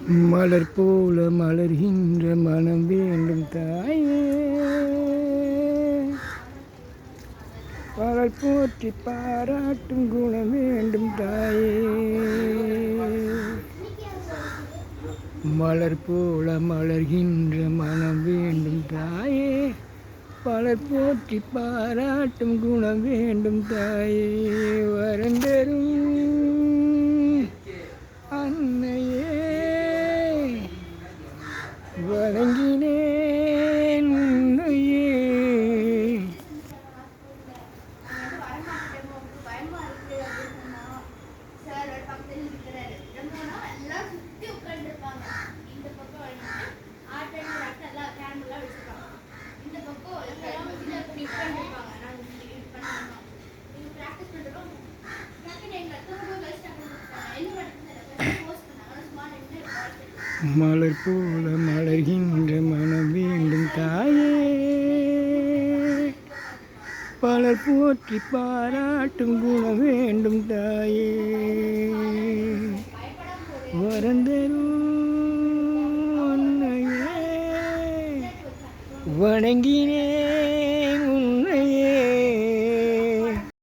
மலர் போல மலர்கின்ற மனம் வேண்டும் தாயே, பகல் போற்றி பாராட்டும் குணம் வேண்டும் தாயே. மலர் போல மலர்கின்ற மனம் வேண்டும் தாயே, பலர் போற்றி பாராட்டும் குணம் வேண்டும் தாயே. வரந்தரும் அன்னையே, வணங்கினேன் உன்னையே. மலர் போல மலர்கின்ற மனம் வேண்டும் தாயே, பலர் போற்றி பாராட்டும் குணம் வேண்டும் தாயே. வரந்தரும் அன்னையே, வணங்கினே